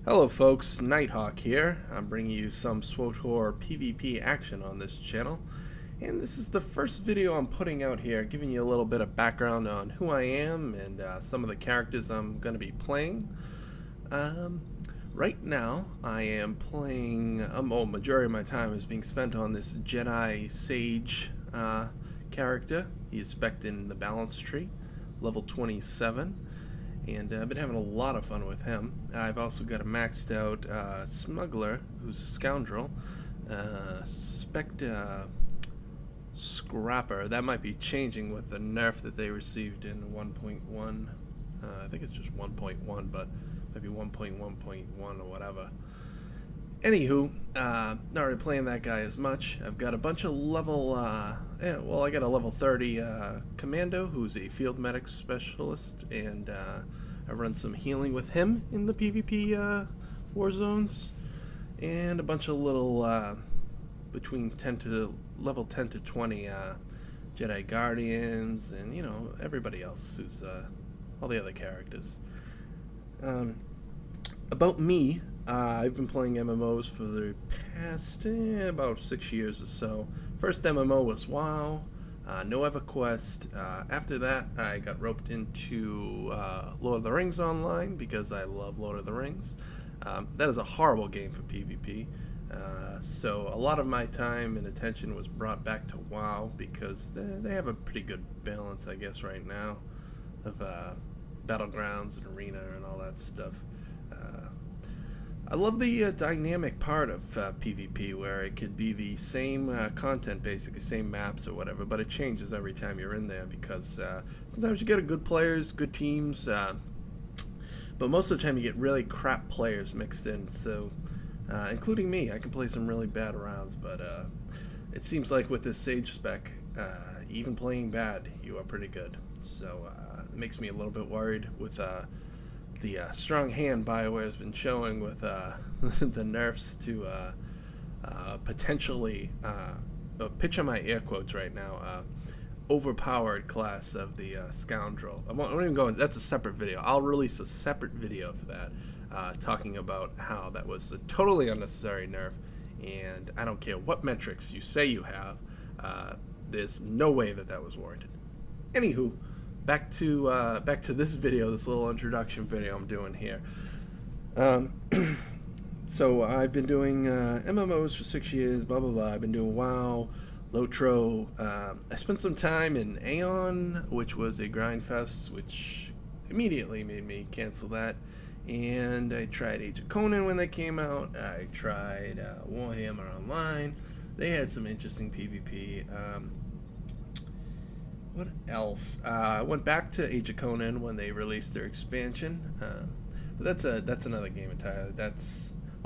Hello folks, Nighthawk here. I'm bringing you some SWTOR PvP action on this channel. And this is the first video I'm putting out here, giving you a little bit of background on who I am and some of the characters I'm going to be playing. Right now, I am playing, majority of my time is being spent on this Jedi Sage character. He is spec'd in the balance tree, level 27. And I've been having a lot of fun with him. I've also got a maxed out smuggler who's a scoundrel. Spect Scrapper. That might be changing with the nerf that they received in 1.1. I think it's just 1.1, but maybe 1.1.1 or whatever. Anywho, not really playing that guy as much. I've got a bunch of level, I got a level 30 commando who's a field medic specialist, and I run some healing with him in the PvP war zones, and a bunch of little between 10 to level 10 to 20 Jedi Guardians, and everybody else who's all the other characters. About me. I've been playing MMOs for the past about 6 years or so. First MMO was WoW, no EverQuest. After that, I got roped into Lord of the Rings Online because I love Lord of the Rings. That is a horrible game for PvP. So a lot of my time and attention was brought back to WoW because they have a pretty good balance, I guess, right now of battlegrounds and arena and all that stuff. I love the dynamic part of PvP, where it could be the same content, basically same maps or whatever, but it changes every time you're in there because sometimes you get good players, good teams, but most of the time you get really crap players mixed in. So, including me, I can play some really bad rounds, but it seems like with this Sage spec, even playing bad, you are pretty good. So it makes me a little bit worried with the strong hand BioWare has been showing with the nerfs to potentially, picture my air quotes right now, overpowered class of the scoundrel. I won't even go in, that's a separate video. I'll release a separate video for that, talking about how that was a totally unnecessary nerf, and I don't care what metrics you say you have, there's no way that was warranted. Anywho, back to this video, this little introduction video I'm doing here. So I've been doing MMOs for 6 years, blah blah blah. I've been doing WoW, Lotro. I spent some time in Aeon, which was a grind fest, which immediately made me cancel that. And I tried Age of Conan when they came out. I tried Warhammer Online. They had some interesting PvP. What else? I went back to Age of Conan when they released their expansion, but that's another game entirely.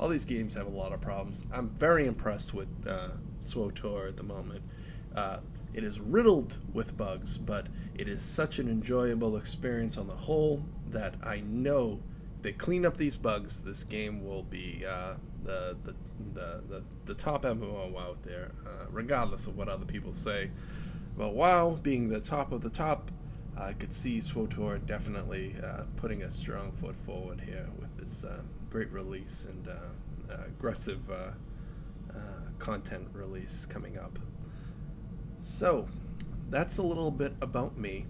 All these games have a lot of problems. I'm very impressed with SWTOR at the moment. It is riddled with bugs, but it is such an enjoyable experience on the whole that I know if they clean up these bugs, this game will be the top MMO out there, regardless of what other people say. Well, WoW being the top of the top, I could see SWTOR definitely putting a strong foot forward here with this great release and aggressive content release coming up. So, that's a little bit about me.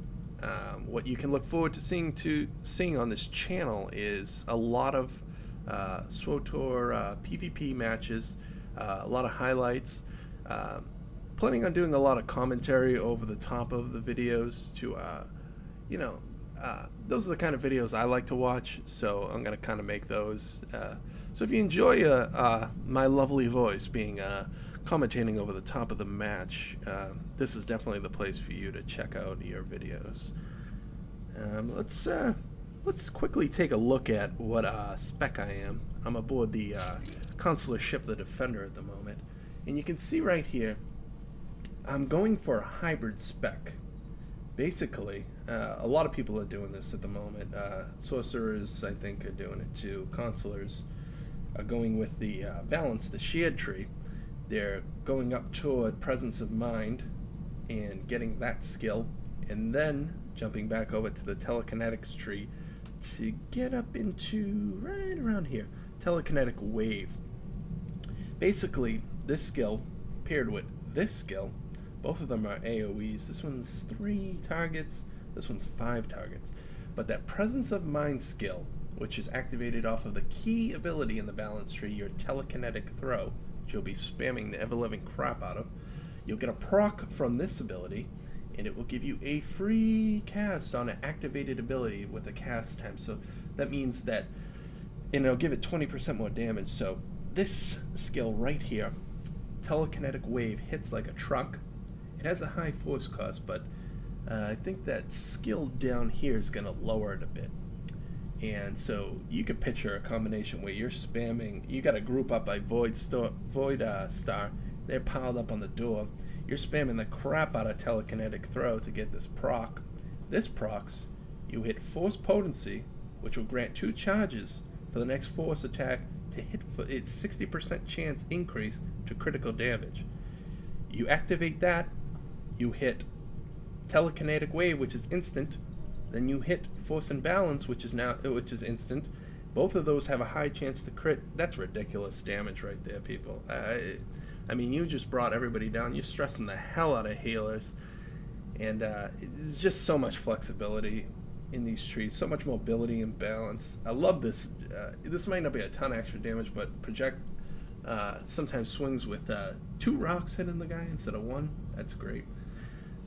What you can look forward to seeing on this channel is a lot of SWTOR PvP matches, a lot of highlights. Planning on doing a lot of commentary over the top of the videos to, those are the kind of videos I like to watch, so I'm going to kind of make those. So if you enjoy my lovely voice being commentating over the top of the match, this is definitely the place for you to check out your videos. Let's quickly take a look at what spec I am. I'm aboard the consular ship, the Defender, at the moment, and you can see right here, I'm going for a hybrid spec. Basically, a lot of people are doing this at the moment. Sorcerers, I think, are doing it too. Consulars are going with the balance, the shared tree. They're going up toward presence of mind and getting that skill, and then jumping back over to the telekinetics tree to get up into right around here, telekinetic wave. Basically, this skill paired with this skill, both of them are AoEs. This one's 3 targets, this one's 5 targets. But that presence of mind skill, which is activated off of the key ability in the balance tree, your telekinetic throw, which you'll be spamming the ever-living crap out of, you'll get a proc from this ability, and it will give you a free cast on an activated ability with a cast time. So that means that, and it'll give it 20% more damage. So this skill right here, telekinetic wave, hits like a truck. It has a high force cost, but I think that skill down here is going to lower it a bit. And so you could picture a combination where you're spamming, you got a group up by Void Star, they're piled up on the door. You're spamming the crap out of telekinetic throw to get this proc. This procs, you hit force potency, which will grant 2 charges for the next force attack to hit for its 60% chance increase to critical damage. You activate that, you hit telekinetic wave, which is instant, then you hit force and balance, which is instant. Both of those have a high chance to crit. That's ridiculous damage right there, people. I mean, you just brought everybody down. You're stressing the hell out of healers, and it's just so much flexibility in these trees, so much mobility and balance. I love this. This might not be a ton of extra damage, but project sometimes swings with 2 rocks hitting the guy instead of 1. That's great.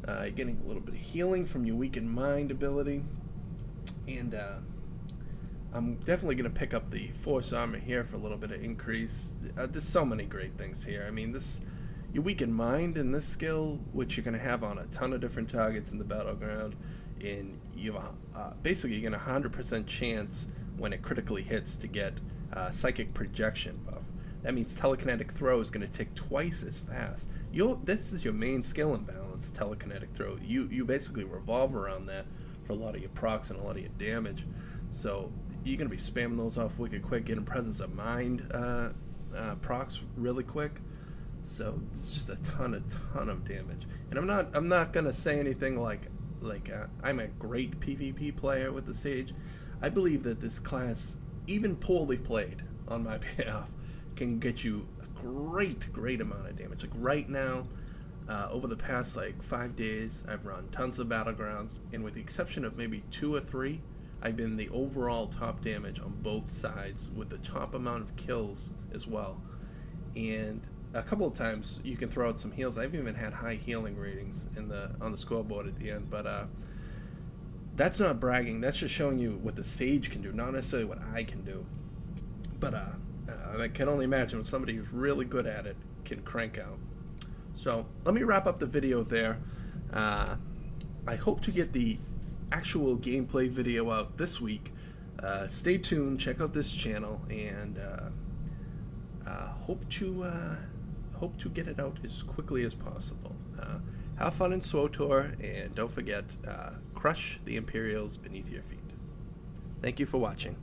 You're getting a little bit of healing from your weakened mind ability, and I'm definitely going to pick up the force armor here for a little bit of increase. There's so many great things here. I mean, your weakened mind in this skill, which you're going to have on a ton of different targets in the battleground, and you have basically you're going to 100% chance when it critically hits to get psychic projection buff. That means telekinetic throw is going to tick twice as fast. This is your main skill imbalance, telekinetic throw. You basically revolve around that for a lot of your procs and a lot of your damage. So you're going to be spamming those off wicked quick, getting presence of mind procs really quick. So it's just a ton of damage. And I'm not going to say anything like I'm a great PvP player with the Sage. I believe that this class, even poorly played on my behalf, can get you a great amount of damage. Like right now, over the past 5 days, I've run tons of battlegrounds, and with the exception of maybe 2 or 3, I've been the overall top damage on both sides with the top amount of kills as well. And a couple of times you can throw out some heals. I've even had high healing ratings on the scoreboard at the end, but that's not bragging. That's just showing you what the Sage can do, not necessarily what I can do. But I can only imagine what somebody who's really good at it can crank out. So let me wrap up the video there. I hope to get the actual gameplay video out this week. Stay tuned, check out this channel, and hope to get it out as quickly as possible. Have fun in SWTOR, and don't forget, crush the Imperials beneath your feet. Thank you for watching.